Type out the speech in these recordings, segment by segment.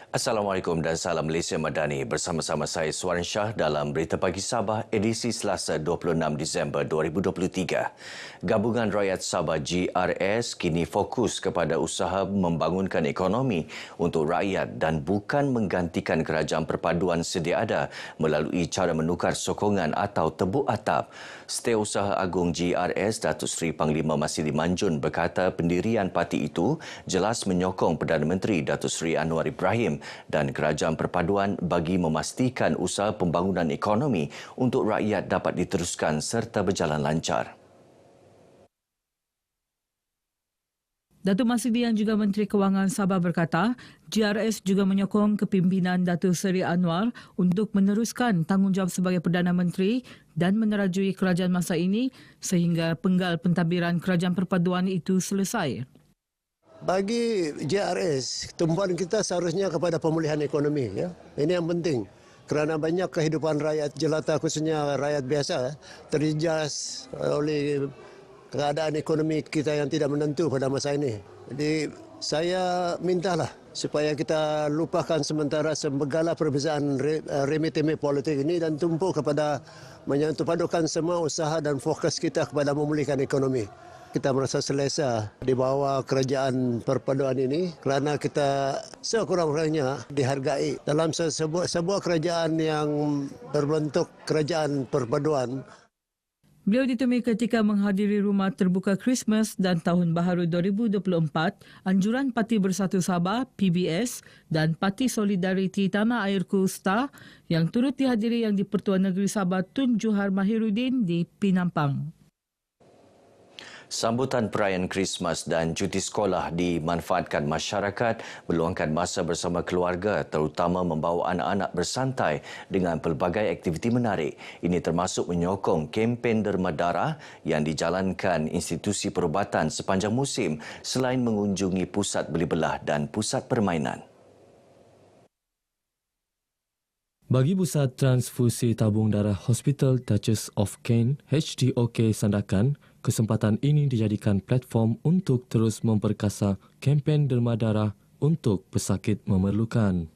Assalamualaikum dan salam Malaysia Madani. Bersama-sama saya Suaran Shah dalam Berita Pagi Sabah edisi Selasa 26 Disember 2023. Gabungan Rakyat Sabah GRS kini fokus kepada usaha membangunkan ekonomi untuk rakyat dan bukan menggantikan kerajaan perpaduan sedia ada melalui cara menukar sokongan atau tebuk atap. Setiausaha Agung GRS Datuk Seri Panglima Masili Manjun berkata pendirian parti itu jelas menyokong Perdana Menteri Datuk Seri Anwar Ibrahim dan kerajaan perpaduan bagi memastikan usaha pembangunan ekonomi untuk rakyat dapat diteruskan serta berjalan lancar. Datuk Masili yang juga Menteri Kewangan Sabah berkata, GRS juga menyokong kepimpinan Datuk Seri Anwar untuk meneruskan tanggungjawab sebagai Perdana Menteri dan menerajui kerajaan masa ini sehingga penggal pentadbiran kerajaan perpaduan itu selesai. Bagi JRS, tumpuan kita seharusnya kepada pemulihan ekonomi. Ya. Ini yang penting. Kerana banyak kehidupan rakyat jelata, khususnya rakyat biasa, terjejas oleh keadaan ekonomi kita yang tidak menentu pada masa ini. Jadi saya mintalah supaya kita lupakan sementara segala perbezaan remeh-temeh politik ini dan tumpu kepada menyentuh padukan semua usaha dan fokus kita kepada memulihkan ekonomi. Kita merasa selesa di bawah kerajaan perpaduan ini kerana kita sekurang-kurangnya dihargai dalam sebuah kerajaan yang berbentuk kerajaan perpaduan. Beliau ditemui ketika menghadiri Rumah Terbuka Christmas dan Tahun Baharu 2024, Anjuran Parti Bersatu Sabah, PBS dan Parti Solidariti Tanah Airku STAR yang turut dihadiri Yang di-Pertuan Negeri Sabah Tun Juhar Mahiruddin di Penampang. Sambutan perayaan Krismas dan cuti sekolah dimanfaatkan masyarakat meluangkan masa bersama keluarga terutama membawa anak-anak bersantai dengan pelbagai aktiviti menarik. Ini termasuk menyokong kempen derma darah yang dijalankan institusi perubatan sepanjang musim selain mengunjungi pusat beli belah dan pusat permainan. Bagi Pusat Transfusi Tabung Darah Hospital Duchess of Kent HDOK Sandakan, kesempatan ini dijadikan platform untuk terus memperkasa kempen derma darah untuk pesakit memerlukan.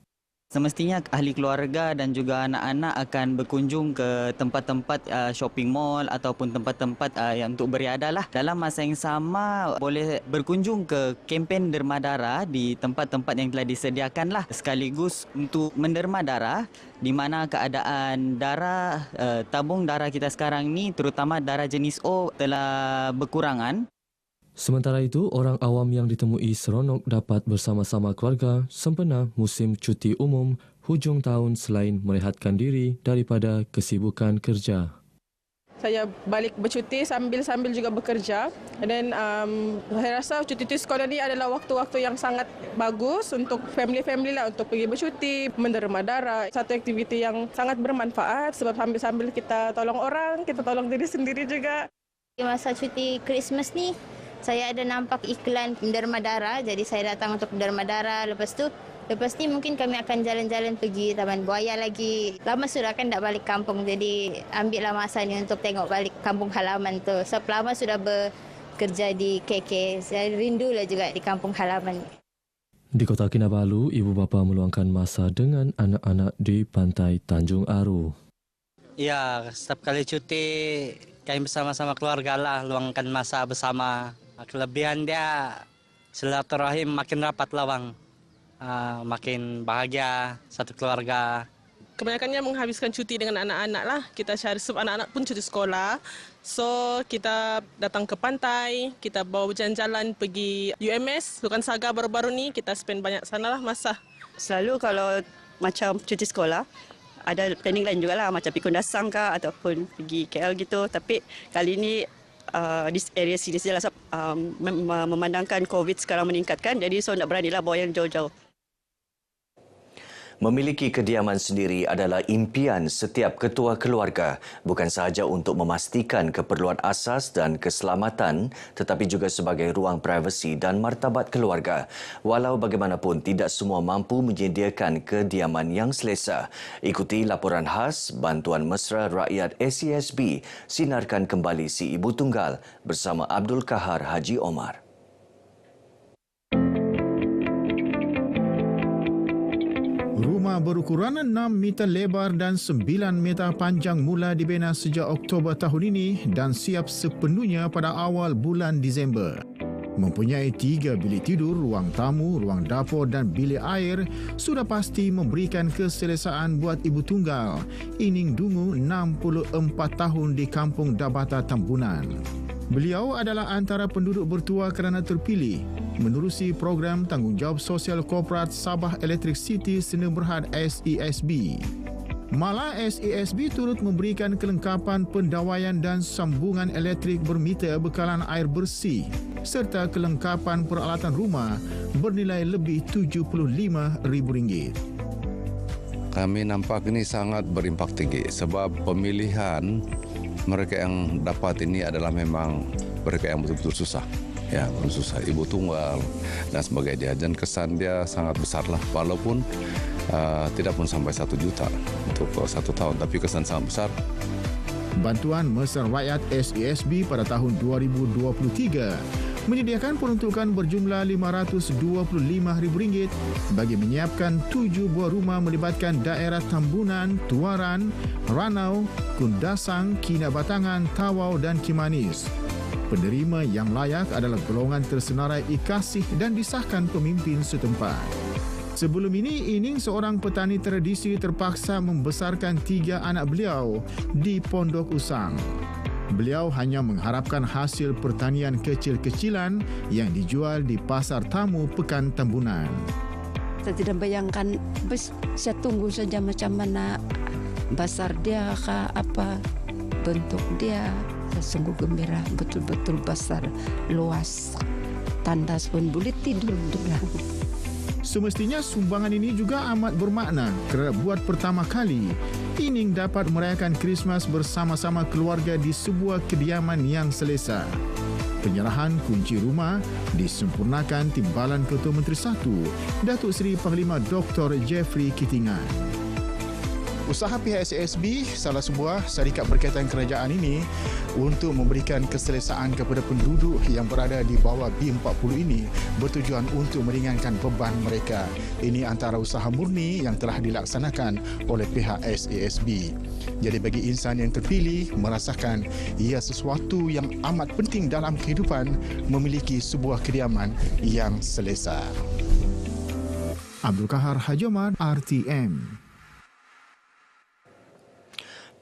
Semestinya ahli keluarga dan juga anak-anak akan berkunjung ke tempat-tempat shopping mall ataupun tempat-tempat yang untuk beriadah lah. Dalam masa yang sama boleh berkunjung ke kempen derma darah di tempat-tempat yang telah disediakan lah. Sekaligus untuk menderma darah di mana keadaan darah, tabung darah kita sekarang ni terutama darah jenis O telah berkurangan. Sementara itu, orang awam yang ditemui seronok dapat bersama-sama keluarga sempena musim cuti umum hujung tahun selain merehatkan diri daripada kesibukan kerja. Saya balik bercuti sambil juga bekerja. Dan saya rasa cuti sekolah ni adalah waktu-waktu yang sangat bagus untuk family lah untuk pergi bercuti, menderma darah. Satu aktiviti yang sangat bermanfaat sebab sambil kita tolong orang, kita tolong diri sendiri juga. Di masa cuti Christmas ni, saya ada nampak iklan derma darah, jadi saya datang untuk derma darah. Lepas ni mungkin kami akan jalan-jalan pergi Taman Buaya lagi. Lama sudah kan tak balik kampung, jadi ambillah masa ni untuk tengok balik kampung halaman tu. Sebab lama sudah bekerja di KK, saya rindulah juga di kampung halaman. Di Kota Kinabalu, ibu bapa meluangkan masa dengan anak-anak di Pantai Tanjung Aru. Ya, setiap kali cuti kami bersama-sama keluarga lah, luangkan masa bersama. Kelebihan dia silaturahim makin rapat lawang, makin bahagia satu keluarga. Kebanyakannya menghabiskan cuti dengan anak-anak lah. Kita cari sebab anak-anak pun cuti sekolah. So kita datang ke pantai, kita bawa berjalan-jalan pergi UMS, Bukan Saga baru-baru ni kita spend banyak sana lah masa. Selalu kalau macam cuti sekolah, ada planning lain juga lah, macam pergi Kundasang ke ataupun pergi KL gitu. Tapi kali ini di area sini saja lah, memandangkan COVID sekarang meningkatkan, jadi so nak beranilah bawa yang jauh-jauh. Memiliki kediaman sendiri adalah impian setiap ketua keluarga, bukan sahaja untuk memastikan keperluan asas dan keselamatan tetapi juga sebagai ruang privasi dan martabat keluarga. Walau bagaimanapun tidak semua mampu menyediakan kediaman yang selesa. Ikuti laporan khas Bantuan Mesra Rakyat SESB sinarkan kembali si Ibu Tunggal bersama Abdul Kahar Haji Omar. Rumah berukuran 6 meter lebar dan 9 meter panjang mula dibina sejak Oktober tahun ini dan siap sepenuhnya pada awal bulan Disember. Mempunyai 3 bilik tidur, ruang tamu, ruang dapur dan bilik air, sudah pasti memberikan keselesaan buat ibu tunggal Ining Dungu 64 tahun di Kampung Dabata Tambunan. Beliau adalah antara penduduk bertua kerana terpilih menerusi program Tanggungjawab Sosial Korporat Sabah Electric City Sdn Bhd SESB. Malah SESB turut memberikan kelengkapan pendawaian dan sambungan elektrik bermeter bekalan air bersih serta kelengkapan peralatan rumah bernilai lebih RM75,000. Kami nampak ini sangat berimpak tinggi sebab pemilihan mereka yang dapat ini adalah memang mereka yang betul-betul susah. Ya, susah, ibu tunggal dan sebagainya. Dan kesan dia sangat besar lah, walaupun tidak pun sampai 1 juta untuk 1 tahun, tapi kesan sangat besar. Bantuan Mesra Rakyat SESB pada tahun 2023 menyediakan peruntukan berjumlah RM525,000 bagi menyiapkan 7 buah rumah melibatkan daerah Tambunan, Tuaran, Ranau, Kundasang, Kinabatangan, Tawau dan Kimanis. Penerima yang layak adalah golongan tersenarai Ikasih dan disahkan pemimpin setempat. Sebelum ini, Ining seorang petani tradisi terpaksa membesarkan 3 anak beliau di Pondok Usang. Beliau hanya mengharapkan hasil pertanian kecil-kecilan yang dijual di Pasar Tamu Pekan Tambunan. Saya tidak bayangkan, saya tunggu saja macam mana besar dia kah, apa bentuk dia. Saya sungguh gembira, betul-betul besar, luas. Tandas pun boleh tidur juga. Semestinya sumbangan ini juga amat bermakna kerana buat pertama kali Ining dapat merayakan Krismas bersama-sama keluarga di sebuah kediaman yang selesa. Penyerahan kunci rumah disempurnakan Timbalan Ketua Menteri 1, Datuk Seri Panglima Dr. Jeffrey Kitingan. Usaha pihak SESB, salah sebuah syarikat berkaitan kerajaan ini, untuk memberikan keselesaan kepada penduduk yang berada di bawah B40 ini bertujuan untuk meringankan beban mereka. Ini antara usaha murni yang telah dilaksanakan oleh pihak SESB. Jadi bagi insan yang terpilih merasakan ia sesuatu yang amat penting dalam kehidupan memiliki sebuah kediaman yang selesa. Abdul Kahar Haji Omar, RTM.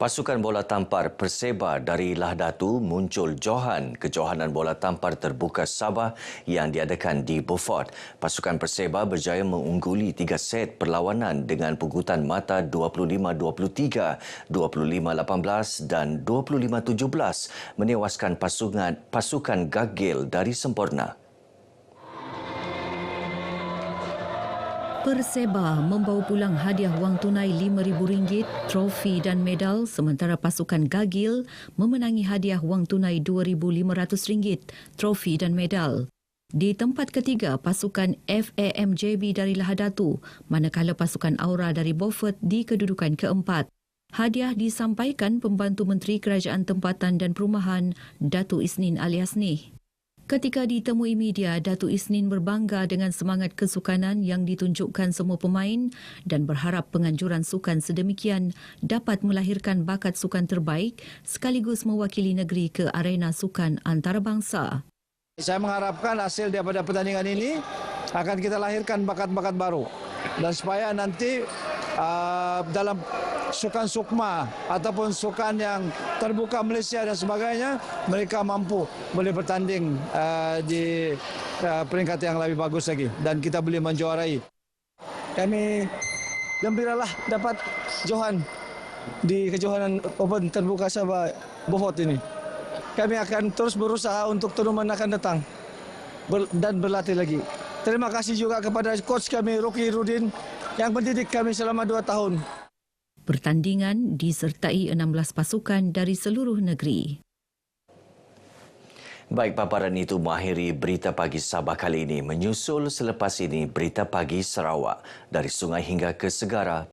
Pasukan bola tampar Perseba dari Lahdatu muncul johan kejohanan bola tampar terbuka Sabah yang diadakan di Beaufort. Pasukan Perseba berjaya mengungguli 3 set perlawanan dengan pugutan mata 25-23, 25-18 dan 25-17 menewaskan pasukan Gagil dari Semporna. Perseba membawa pulang hadiah wang tunai RM5,000, trofi dan medal sementara pasukan Gagil memenangi hadiah wang tunai RM2,500, trofi dan medal. Di tempat ketiga, pasukan FAMJB dari Lahdatu, manakala pasukan Aura dari Beaufort di kedudukan keempat. Hadiah disampaikan Pembantu Menteri Kerajaan Tempatan dan Perumahan, Datuk Isnin Aliasnih. Ketika ditemui media, Datuk Isnin berbangga dengan semangat kesukanan yang ditunjukkan semua pemain dan berharap penganjuran sukan sedemikian dapat melahirkan bakat sukan terbaik sekaligus mewakili negeri ke arena sukan antarabangsa. Saya mengharapkan hasil daripada pertandingan ini akan kita lahirkan bakat-bakat baru dan supaya nanti dalam sukan sukma ataupun sukan yang terbuka Malaysia dan sebagainya mereka mampu boleh bertanding di peringkat yang lebih bagus lagi dan kita boleh menjuarai. Kami gembiralah dapat johan di kejohanan Open terbuka Sabah Beaufort ini. Kami akan terus berusaha untuk tournament akan datang dan berlatih lagi. Terima kasih juga kepada coach kami Rocky Rudin yang mendidik kami selama 2 tahun. Pertandingan disertai 16 pasukan dari seluruh negeri. Baik, paparan itu mengakhiri Berita Pagi Sabah kali ini. Menyusul selepas ini Berita Pagi Sarawak. Dari sungai hingga ke segara.